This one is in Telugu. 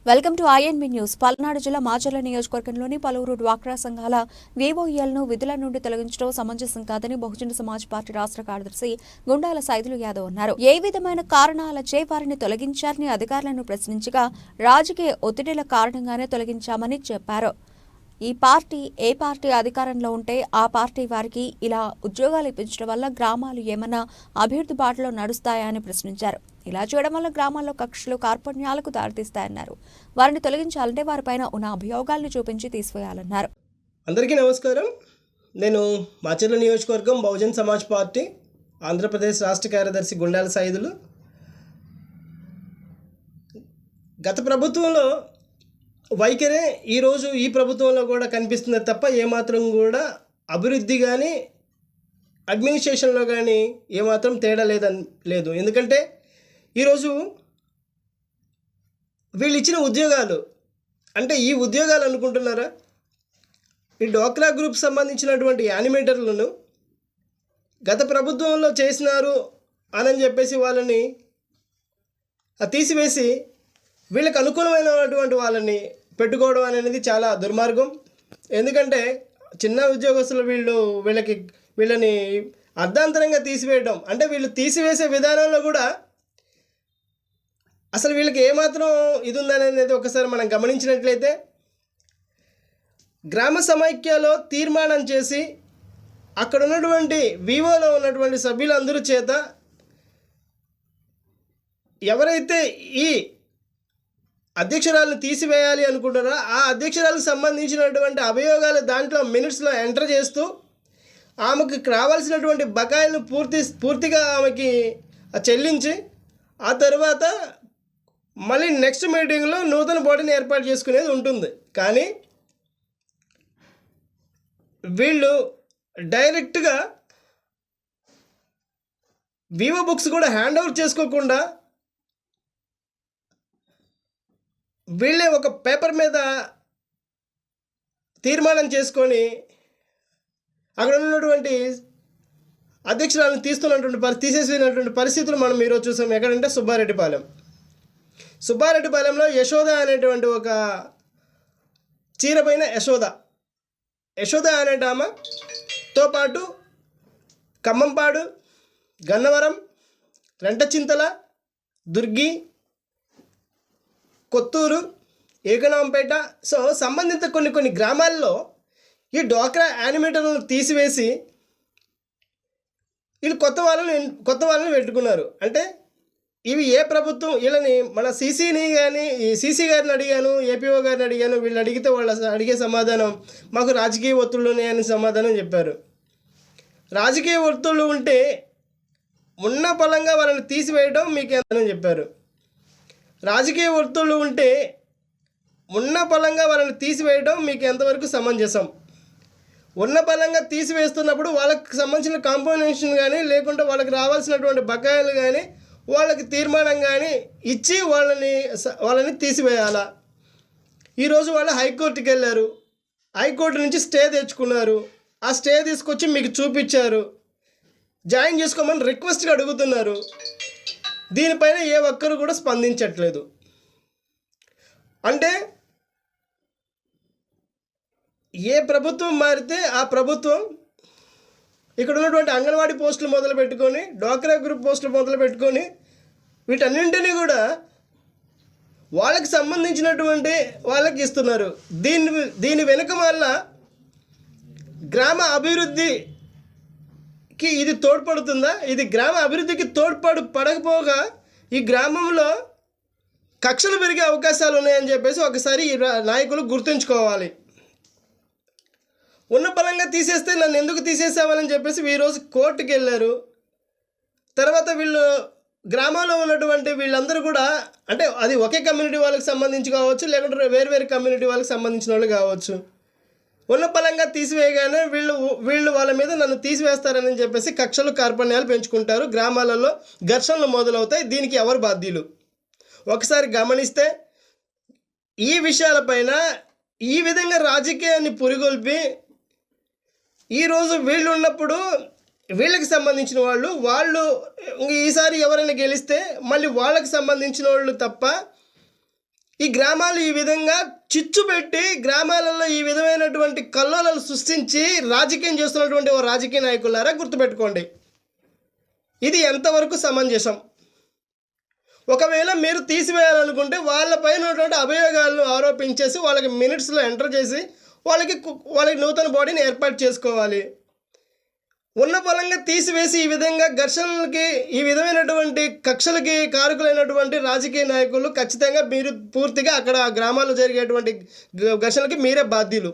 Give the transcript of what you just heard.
Welcome to INB news. Palnadu జిల్లా మాచర్ల నియోజకవర్గంలోని పలువురు డ్వాక్రా సంఘాల వీఓఈఎల్ను విధుల నుండి తొలగించడం సమంజసం కాదని బహుజన సమాజ్ పార్టీ రాష్ట్ర కార్యదర్శి గుండాల సైదులు యాదవ్ అన్నారు. ఏ విధమైన కారణాలచే వారిని తొలగించారని అధికారులను ప్రశ్నించగా రాజకీయ ఒత్తిడిల కారణంగానే తొలగించామని చెప్పారు. ఈ పార్టీ ఏ పార్టీ అధికారంలో ఉంటే ఆ పార్టీ వారికి ఇలా ఉద్యోగాలు ఇప్పించడం వల్ల గ్రామాలు ఏమన్నా అభివృద్ధి బాటలో నడుస్తాయా అని ప్రశ్నించారు. ఇలా చేయడం వల్ల గ్రామాల్లో కక్షలు కార్పణ్యాలకు దారితీస్తాయన్నారు. వారిని తొలగించాలంటే వారిపైన ఉన్న అభియోగాలను చూపించి తీసివేయాలన్నారు. అందరికీ నమస్కారం. నేను మాచర్ల నియోజకవర్గం బహుజన్ సమాజ్ పార్టీ ఆంధ్రప్రదేశ్ రాష్ట్ర కార్యదర్శి గుండాల సైదులు. గత ప్రభుత్వంలో వైఖరే ఈరోజు ఈ ప్రభుత్వంలో కూడా కనిపిస్తుంది తప్ప ఏమాత్రం కూడా అభివృద్ధి కానీ అడ్మినిస్ట్రేషన్లో కానీ ఏమాత్రం తేడా లేదు. ఎందుకంటే ఈరోజు వీళ్ళు ఇచ్చిన ఉద్యోగాలు అంటే ఈ ఉద్యోగాలు అనుకుంటున్నారా? ఈ డ్వాక్రా గ్రూప్ సంబంధించినటువంటి యానిమేటర్లను గత ప్రభుత్వంలో చేసినారు అని చెప్పేసి వాళ్ళని తీసివేసి వీళ్ళకి అనుకూలమైనటువంటి వాళ్ళని పెట్టుకోవడం అనేది చాలా దుర్మార్గం. ఎందుకంటే చిన్న ఉద్యోగస్తులు వీళ్ళని అర్ధాంతరంగా తీసివేయడం అంటే వీళ్ళు తీసివేసే విధానంలో కూడా అసలు వీళ్ళకి ఏమాత్రం ఇది ఉందనేది ఒకసారి మనం గమనించినట్లయితే గ్రామ సమైక్యలో తీర్మానం చేసి అక్కడ ఉన్నటువంటి వివోలో ఉన్నటువంటి సభ్యులందరూ చేత ఎవరైతే ఈ అధ్యక్షురాలను తీసివేయాలి అనుకుంటారో ఆ అధ్యక్షురాలకు సంబంధించినటువంటి అభియోగాలు దాంట్లో మినిట్స్లో ఎంటర్ చేస్తూ ఆమెకు రావాల్సినటువంటి బకాయిలను పూర్తిగా ఆమెకి చెల్లించి ఆ తర్వాత మళ్ళీ నెక్స్ట్ మీటింగ్లో నూతన బోర్డుని ఏర్పాటు చేసుకునేది ఉంటుంది. కానీ వీళ్ళు డైరెక్ట్గా వివో బుక్స్ కూడా హ్యాండ్ ఓవర్ చేసుకోకుండా వీళ్ళే ఒక పేపర్ మీద తీర్మానం చేసుకొని అక్కడ ఉన్నటువంటి అధ్యక్షురాలను తీసేసినటువంటి పరిస్థితులు మనం ఈరోజు చూసాం. ఎక్కడంటే సుబ్బారెడ్డిపాలెంలో యశోద అనేటువంటి ఒక చీరపైన యశోద అనేట ఆమెతో పాటు ఖమ్మంపాడు, గన్నవరం, రెంటచింతల, దుర్గి, కొత్తూరు, ఏకనాంపేట సంబంధిత కొన్ని గ్రామాల్లో ఈ డ్వాక్రా యానిమేటర్లను తీసివేసి వీళ్ళు కొత్త వాళ్ళని పెట్టుకున్నారు. అంటే ఇవి ఏ ప్రభుత్వం వీళ్ళని మన సీసీ గారిని అడిగాను, ఏపీఓ గారిని అడిగాను. వీళ్ళు అడిగితే వాళ్ళ అడిగే సమాధానం మాకు రాజకీయ ఒత్తిళ్ళు ఉన్నాయని సమాధానం చెప్పారు. రాజకీయ ఒత్తిళ్ళు ఉంటే ఉన్న పలంగా వాళ్ళని తీసివేయడం మీకు ఎంతని చెప్పారు. రాజకీయ ఒత్తిళ్ళు ఉంటే ఉన్న పలంగా వాళ్ళని తీసివేయడం మీకు ఎంతవరకు సమంజసం? ఉన్న పలంగా తీసివేస్తున్నప్పుడు వాళ్ళకి సంబంధించిన కాంపోజిషన్ కానీ లేకుంటే వాళ్ళకి రావాల్సినటువంటి బకాయిలు కానీ వాళ్ళకి తీర్మానం కానీ ఇచ్చి వాళ్ళని తీసివేయాలా? ఈరోజు వాళ్ళు హైకోర్టుకి వెళ్ళారు. హైకోర్టు నుంచి స్టే తెచ్చుకున్నారు. ఆ స్టే తీసుకొచ్చి మీకు చూపించారు. జాయిన్ చేసుకోమని రిక్వెస్ట్గా అడుగుతున్నారు. దీనిపైన ఏ ఒక్కరు కూడా స్పందించట్లేదు. అంటే ఏ ప్రభుత్వం మారితే ఆ ప్రభుత్వం ఇక్కడ ఉన్నటువంటి అంగన్వాడీ పోస్టులు మొదలు పెట్టుకొని డ్వాక్రా గ్రూప్ పోస్టులు మొదలు పెట్టుకొని వీటన్నింటినీ కూడా వాళ్ళకి సంబంధించినటువంటి వాళ్ళకి ఇస్తున్నారు. దీని వెనుక వల్ల గ్రామ అభివృద్ధికి ఇది తోడ్పడుతుందా? ఇది గ్రామ అభివృద్ధికి పడకపోగా ఈ గ్రామంలో కక్షలు పెరిగే అవకాశాలు ఉన్నాయని చెప్పేసి ఒకసారి ఈ నాయకులు గుర్తుంచుకోవాలి. ఉన్న పరంగా తీసేస్తే నన్ను ఎందుకు తీసేసామని చెప్పేసి ఈరోజు కోర్టుకి వెళ్ళారు. తర్వాత వీళ్ళు గ్రామంలో ఉన్నటువంటి వీళ్ళందరూ కూడా అంటే అది ఒకే కమ్యూనిటీ వాళ్ళకి సంబంధించి కావచ్చు, లేకుంటే వేరు కమ్యూనిటీ వాళ్ళకి సంబంధించిన వాళ్ళు కావచ్చు. ఉన్న పరంగా తీసివేయగానే వీళ్ళు వాళ్ళ మీద నన్ను తీసివేస్తారని చెప్పేసి కక్షలు కార్పణ్యాలు పెంచుకుంటారు. గ్రామాలలో ఘర్షణలు మొదలవుతాయి. దీనికి ఎవరు బాధ్యులు? ఒకసారి గమనిస్తే ఈ విషయాలపైన ఈ విధంగా రాజకీయాన్ని పురిగొల్పి ఈరోజు వీళ్ళు ఉన్నప్పుడు వీళ్ళకి సంబంధించిన వాళ్ళు ఈసారి ఎవరైనా గెలిస్తే మళ్ళీ వాళ్ళకి సంబంధించిన వాళ్ళు తప్ప ఈ గ్రామాలు ఈ విధంగా చిచ్చు పెట్టి గ్రామాలలో ఈ విధమైనటువంటి కల్లోలాలు సృష్టించి రాజకీయం చేస్తున్నటువంటి ఓ రాజకీయ నాయకులారా గుర్తుపెట్టుకోండి, ఇది ఎంతవరకు సమంజసం? ఒకవేళ మీరు తీసివేయాలనుకుంటే వాళ్ళపైన ఉన్నటువంటి అభియోగాలను ఆరోపించేసి వాళ్ళకి మినిట్స్లో ఎంటర్ చేసి వాళ్ళకి నూతన బాడీని ఏర్పాటు చేసుకోవాలి. ఉన్న బలంగా తీసివేసి ఈ విధంగా ఘర్షణలకి ఈ విధమైనటువంటి కక్షలకి కారకులైనటువంటి రాజకీయ నాయకులు ఖచ్చితంగా మీరు పూర్తిగా అక్కడ గ్రామాల్లో జరిగేటువంటి ఘర్షణలకి మీరే బాధ్యులు.